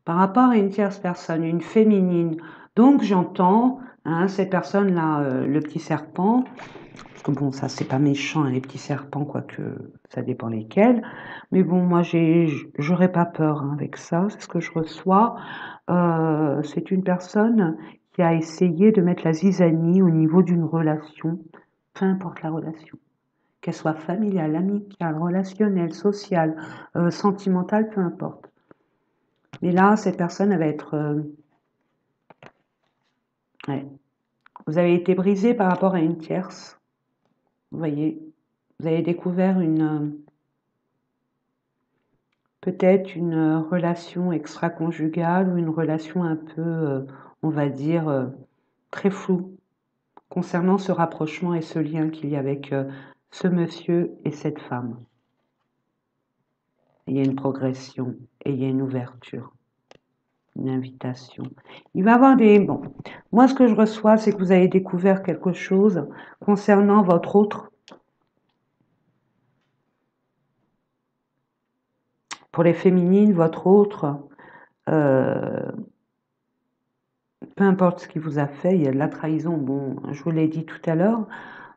[SPEAKER 1] par rapport à une tierce personne, une féminine. Donc j'entends hein, cette personne-là, le petit serpent, parce que bon, ça c'est pas méchant, hein, les petits serpents, quoique ça dépend lesquels. Mais bon, moi j'aurais pas peur hein, avec ça, c'est ce que je reçois. C'est une personne qui a essayé de mettre la zizanie au niveau d'une relation, peu importe la relation. Qu'elle soit familiale, amicale, relationnelle, sociale, sentimentale, peu importe. Mais là, cette personne, elle va être... ouais. Vous avez été brisé par rapport à une tierce. Vous voyez, vous avez découvert peut-être une relation extra-conjugale ou une relation un peu, on va dire, très floue concernant ce rapprochement et ce lien qu'il y a avec ce monsieur et cette femme. Il y a une progression et il y a une ouverture, une invitation. Il va y avoir des... Bon, moi ce que je reçois, c'est que vous avez découvert quelque chose concernant votre autre. Pour les féminines, votre autre, peu importe ce qu'il vous a fait, il y a de la trahison, bon, je vous l'ai dit tout à l'heure.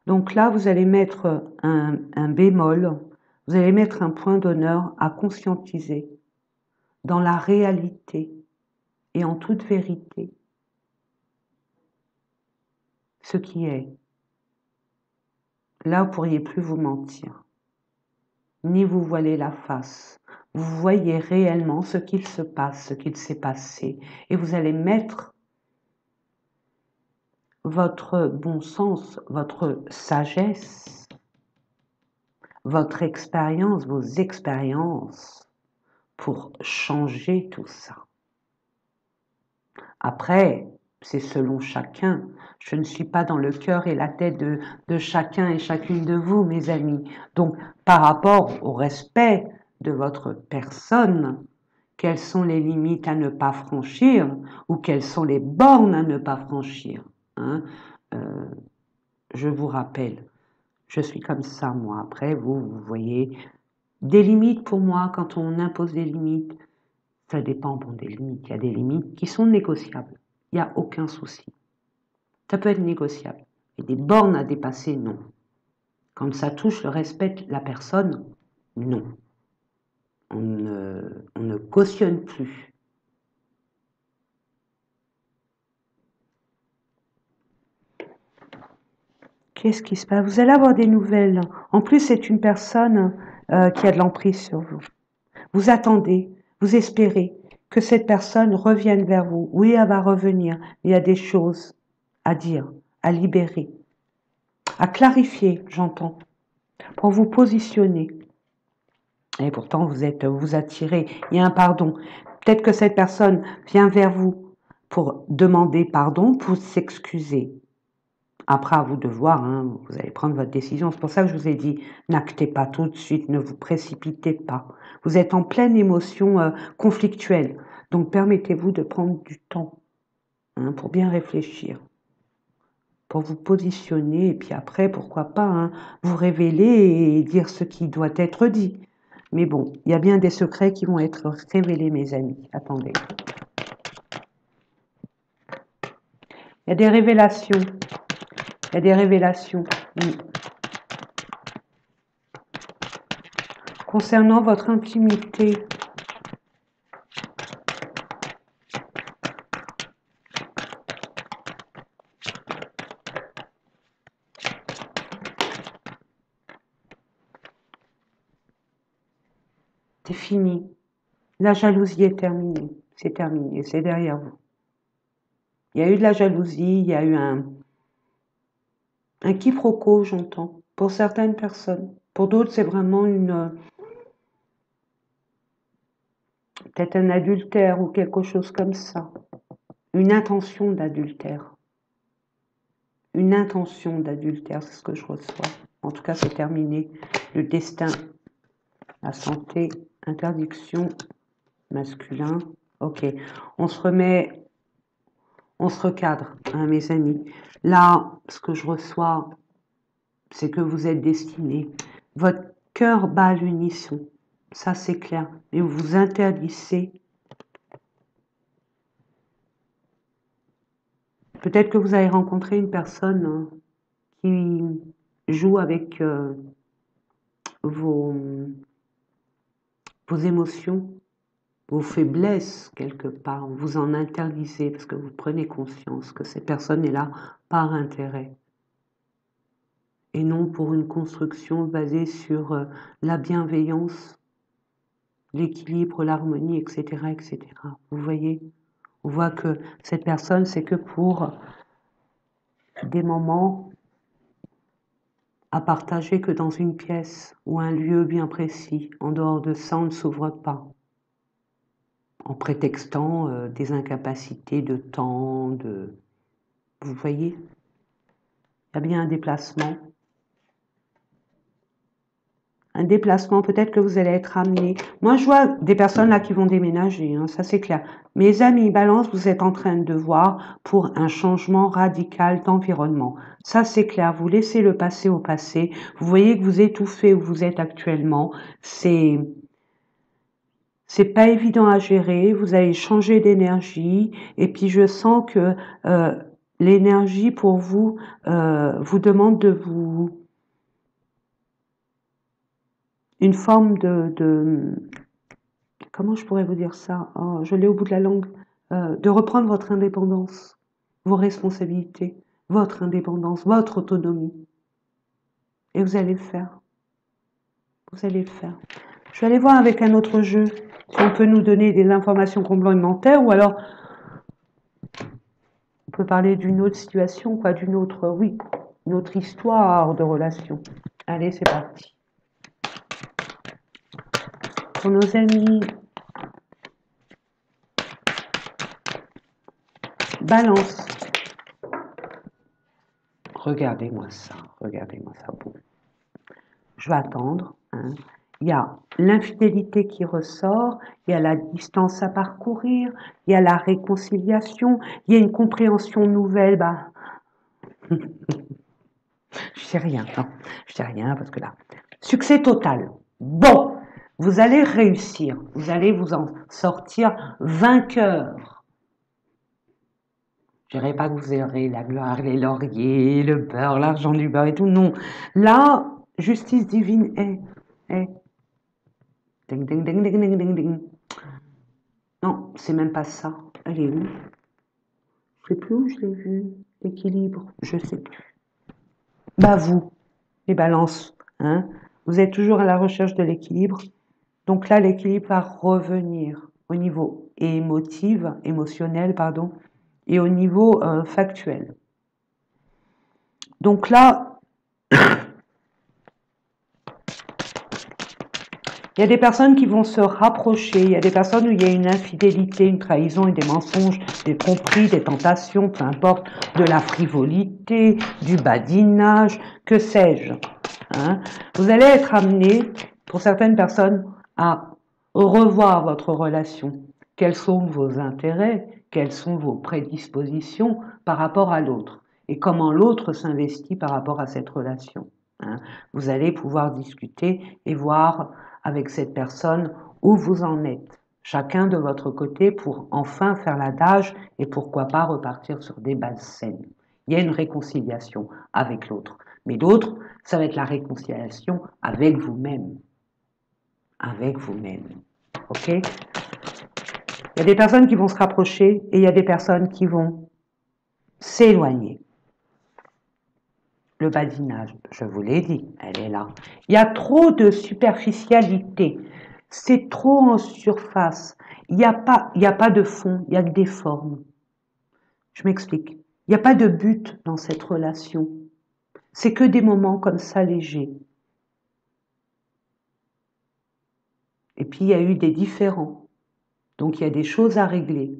[SPEAKER 1] Donc là, vous allez mettre un bémol, vous allez mettre un point d'honneur à conscientiser dans la réalité et en toute vérité ce qui est. Là, vous ne pourriez plus vous mentir, ni vous voiler la face. Vous voyez réellement ce qu'il se passe, ce qu'il s'est passé, et vous allez mettre votre bon sens, votre sagesse, votre expérience, vos expériences pour changer tout ça. Après, c'est selon chacun. Je ne suis pas dans le cœur et la tête de chacun et chacune de vous, mes amis. Donc, par rapport au respect de votre personne, quelles sont les limites à ne pas franchir ou quelles sont les bornes à ne pas franchir hein je vous rappelle, je suis comme ça, moi. Après, vous voyez, des limites pour moi, quand on impose des limites, Ça dépend bon, des limites. Il y a des limites qui sont négociables. Il n'y a aucun souci. Ça peut être négociable. Et des bornes à dépasser, non. Quand ça touche le respect de la personne, non. On ne cautionne plus. Qu'est-ce qui se passe? Vous allez avoir des nouvelles. En plus, c'est une personne qui a de l'emprise sur vous. Vous attendez, vous espérez que cette personne revienne vers vous. Oui, elle va revenir. Il y a des choses à dire, à libérer, à clarifier, j'entends, pour vous positionner. Et pourtant, vous attirez. Il y a un pardon. Peut-être que cette personne vient vers vous pour demander pardon, pour s'excuser. Après, à vous de voir, hein, vous allez prendre votre décision. C'est pour ça que je vous ai dit, n'actez pas tout de suite, ne vous précipitez pas. Vous êtes en pleine émotion conflictuelle. Donc, permettez-vous de prendre du temps hein, pour bien réfléchir, pour vous positionner. Et puis après, pourquoi pas, hein, vous révéler et dire ce qui doit être dit. Mais bon, il y a bien des secrets qui vont être révélés, mes amis. Attendez. Il y a des révélations. Il y a des révélations. Oui. Concernant votre intimité. C'est fini. La jalousie est terminée. C'est terminé. C'est derrière vous. Il y a eu de la jalousie. Il y a eu un quiproquo, j'entends, pour certaines personnes. Pour d'autres, c'est vraiment peut-être un adultère ou quelque chose comme ça. Une intention d'adultère. Une intention d'adultère, c'est ce que je reçois. En tout cas, c'est terminé. Le destin, la santé, interdiction, masculin. Ok, on se remet, on se recadre, hein, mes amis. Là, ce que je reçois, c'est que vous êtes destinés. Votre cœur bat à l'unisson, ça c'est clair. Mais vous vous interdisez. Peut-être que vous avez rencontré une personne hein, qui joue avec vos émotions, vos faiblesses quelque part. Vous en interdisez parce que vous prenez conscience que cette personne est là par intérêt. Et non pour une construction basée sur la bienveillance, l'équilibre, l'harmonie, etc., etc. Vous voyez, on voit que cette personne, c'est que pour des moments à partager que dans une pièce ou un lieu bien précis. En dehors de ça, on ne s'ouvre pas. En prétextant des incapacités de temps, de... Vous voyez, il y a bien un déplacement. Un déplacement, peut-être que vous allez être amené. Moi, je vois des personnes là qui vont déménager, hein, ça c'est clair. Mes amis Balance, vous êtes en train de voir pour un changement radical d'environnement. Ça c'est clair, vous laissez le passé au passé. Vous voyez que vous étouffez où vous êtes actuellement. C'est pas évident à gérer, vous allez changer d'énergie. Et puis je sens que l'énergie pour vous vous demande de vous... une forme comment je pourrais vous dire ça? Oh, je l'ai au bout de la langue. De reprendre votre indépendance, vos responsabilités, votre indépendance, votre autonomie. Et vous allez le faire. Vous allez le faire. Je vais aller voir avec un autre jeu si on peut nous donner des informations complémentaires ou alors on peut parler d'une autre situation, quoi, d'une autre, oui, une autre histoire de relation. Allez, c'est parti. Pour nos amis Balance. Regardez-moi ça. Bon. Je vais attendre. Hein. Il y a l'infidélité qui ressort, il y a la distance à parcourir, il y a la réconciliation, il y a une compréhension nouvelle. Bah, je sais rien, non, je sais rien parce que là, succès total. Bon, Vous allez réussir, vous allez vous en sortir vainqueur. Je dirais pas que vous aurez la gloire, les lauriers, le beurre, l'argent du beurre et tout, non. Là, justice divine est. Ding, ding, ding, ding, ding, ding, ding. Non, c'est même pas ça. Elle est où? Je sais plus où je l'ai vu. L'équilibre, je sais plus. Bah vous, les balances, hein, vous êtes toujours à la recherche de l'équilibre. Donc là, l'équilibre va revenir au niveau émotionnel, pardon, et au niveau factuel. Donc là, il y a des personnes qui vont se rapprocher, il y a des personnes où il y a une infidélité, une trahison et des mensonges, des tromperies, des tentations, peu importe, de la frivolité, du badinage, que sais-je. Hein. Vous allez être amené, pour certaines personnes, à revoir votre relation. Quels sont vos intérêts, quelles sont vos prédispositions par rapport à l'autre et comment l'autre s'investit par rapport à cette relation. Hein. Vous allez pouvoir discuter et voir avec cette personne où vous en êtes, chacun de votre côté pour enfin faire l'adage et pourquoi pas repartir sur des bases saines. Il y a une réconciliation avec l'autre. Mais l'autre, ça va être la réconciliation avec vous-même. Avec vous-même. Ok? Il y a des personnes qui vont se rapprocher et il y a des personnes qui vont s'éloigner. Le badinage, je vous l'ai dit, elle est là. Il y a trop de superficialité. C'est trop en surface. Il n'y a pas de fond, il y a que des formes. Je m'explique. Il n'y a pas de but dans cette relation. C'est que des moments comme ça légers. Et puis, il y a eu des différends. Donc, il y a des choses à régler.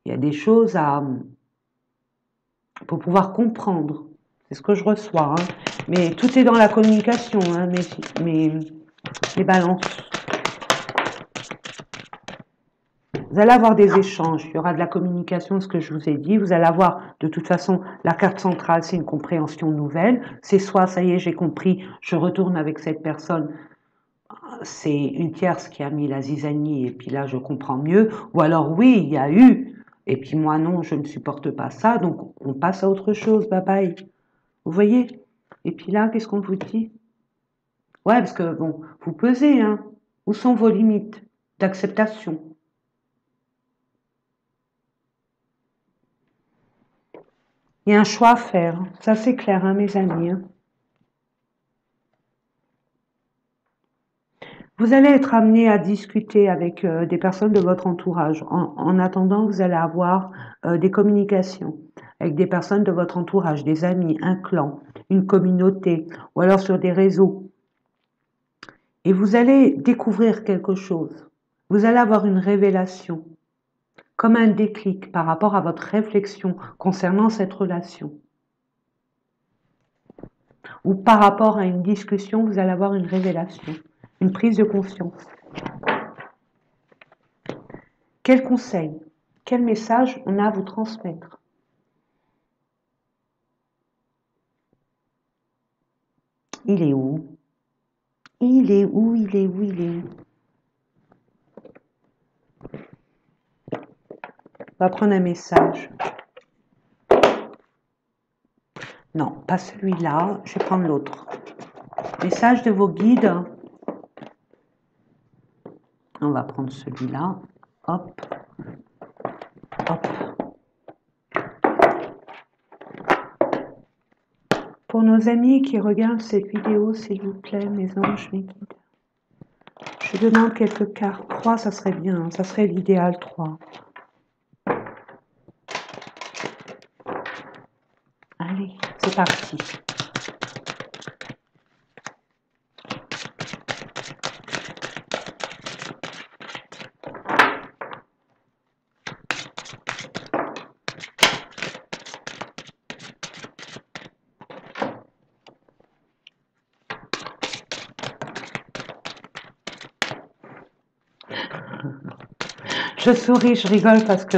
[SPEAKER 1] Il y a des choses pour pouvoir comprendre. C'est ce que je reçois. Hein. Mais tout est dans la communication, hein, mes balances. Vous allez avoir des échanges, il y aura de la communication, ce que je vous ai dit. Vous allez avoir, de toute façon, la carte centrale, c'est une compréhension nouvelle. C'est soit, ça y est, j'ai compris, je retourne avec cette personne. C'est une tierce qui a mis la zizanie et puis là, je comprends mieux. Ou alors, oui, il y a eu, et puis moi, non, je ne supporte pas ça, donc on passe à autre chose, bye bye. Vous voyez? Et puis là, qu'est-ce qu'on vous dit? Ouais, parce que, bon, vous pesez, hein. Où sont vos limites d'acceptation? Il y a un choix à faire, ça c'est clair, hein, mes amis. Hein. Vous allez être amené à discuter avec des personnes de votre entourage. En attendant, vous allez avoir des communications avec des personnes de votre entourage, des amis, un clan, une communauté, ou alors sur des réseaux. Et vous allez découvrir quelque chose. Vous allez avoir une révélation, comme un déclic par rapport à votre réflexion concernant cette relation. Ou par rapport à une discussion, vous allez avoir une révélation, une prise de conscience. Quel conseil, quel message on a à vous transmettre? Il est où? Il est où? Il est où? Il est où? On va prendre un message. Non, pas celui-là, je vais prendre l'autre. Message de vos guides. On va prendre celui-là. Hop. Hop. Pour nos amis qui regardent cette vidéo, s'il vous plaît, mes anges, mes guides, je demande quelques cartes. 3, ça serait bien, ça serait l'idéal, 3. Allez, c'est parti. Je souris, je rigole parce que...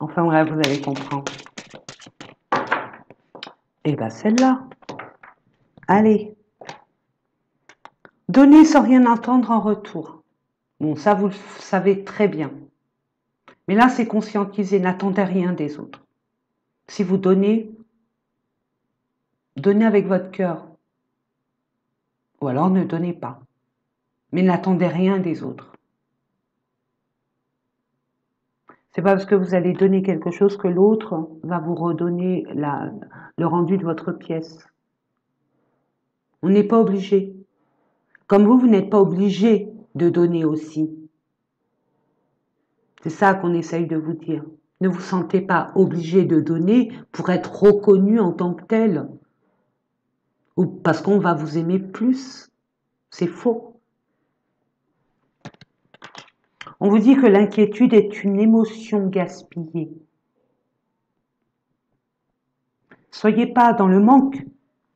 [SPEAKER 1] Enfin bref, vous allez comprendre. Et bien celle-là. Allez. Donner sans rien attendre en retour. Bon, ça, vous le savez très bien. Mais là, c'est conscientiser, n'attendez rien des autres. Si vous donnez, donnez avec votre cœur. Ou alors ne donnez pas. Mais n'attendez rien des autres. C'est pas parce que vous allez donner quelque chose que l'autre va vous redonner le rendu de votre pièce. On n'est pas obligé. Comme vous n'êtes pas obligé de donner aussi. C'est ça qu'on essaye de vous dire. Ne vous sentez pas obligé de donner pour être reconnu en tant que tel. Ou parce qu'on va vous aimer plus. C'est faux. On vous dit que l'inquiétude est une émotion gaspillée. Soyez pas dans le manque.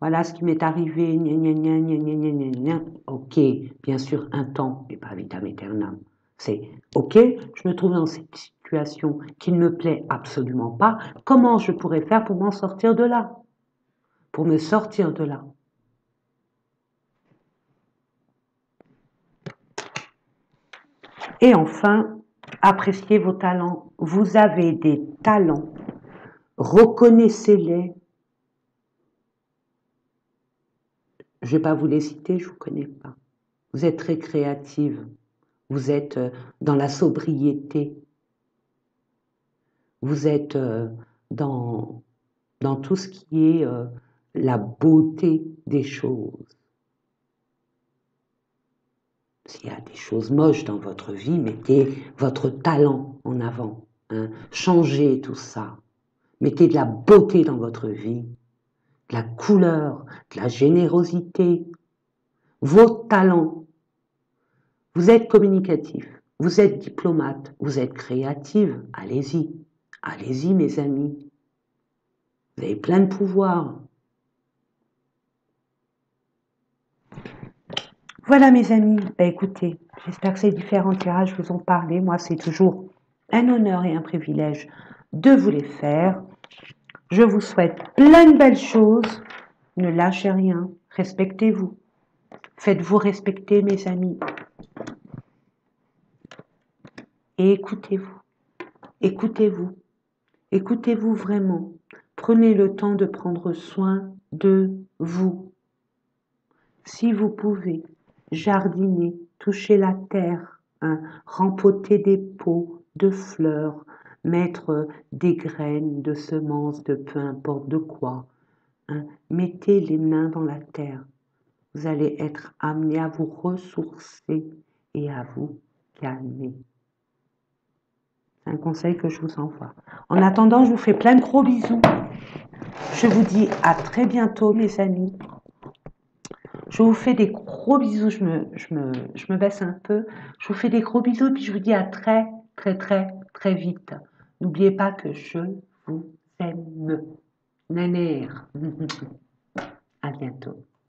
[SPEAKER 1] Voilà ce qui m'est arrivé. Gna, gna, gna, gna, gna, gna, gna. Ok, bien sûr, un temps, mais pas vitam aeternam. C'est ok, je me trouve dans cette situation qui ne me plaît absolument pas. Comment je pourrais faire pour m'en sortir de là? Pour me sortir de là. Et enfin, appréciez vos talents. Vous avez des talents. Reconnaissez-les. Je ne vais pas vous les citer, je ne vous connais pas. Vous êtes très créative. Vous êtes dans la sobriété. Vous êtes dans tout ce qui est la beauté des choses. S'il y a des choses moches dans votre vie, mettez votre talent en avant. Hein. Changez tout ça. Mettez de la beauté dans votre vie, de la couleur, de la générosité. Vos talents. Vous êtes communicatif, vous êtes diplomate, vous êtes créative. Allez-y. Allez-y, mes amis. Vous avez plein de pouvoir. Voilà, mes amis. Ben, écoutez, j'espère que ces différents tirages vous ont parlé. Moi, c'est toujours un honneur et un privilège de vous les faire. Je vous souhaite plein de belles choses. Ne lâchez rien. Respectez-vous. Faites-vous respecter, mes amis. Et écoutez-vous. Écoutez-vous. Écoutez-vous vraiment. Prenez le temps de prendre soin de vous. Si vous pouvez, jardiner, toucher la terre, hein, rempoter des pots de fleurs, mettre des graines, de semences, de peu importe de quoi. Hein, mettez les mains dans la terre. Vous allez être amené à vous ressourcer et à vous calmer. C'est un conseil que je vous envoie. En attendant, je vous fais plein de gros bisous. Je vous dis à très bientôt, mes amis. Je vous fais des gros bisous. Je me baisse un peu. Je vous fais des gros bisous et puis je vous dis à très, très, très, très vite. N'oubliez pas que je vous aime. Naner. À bientôt.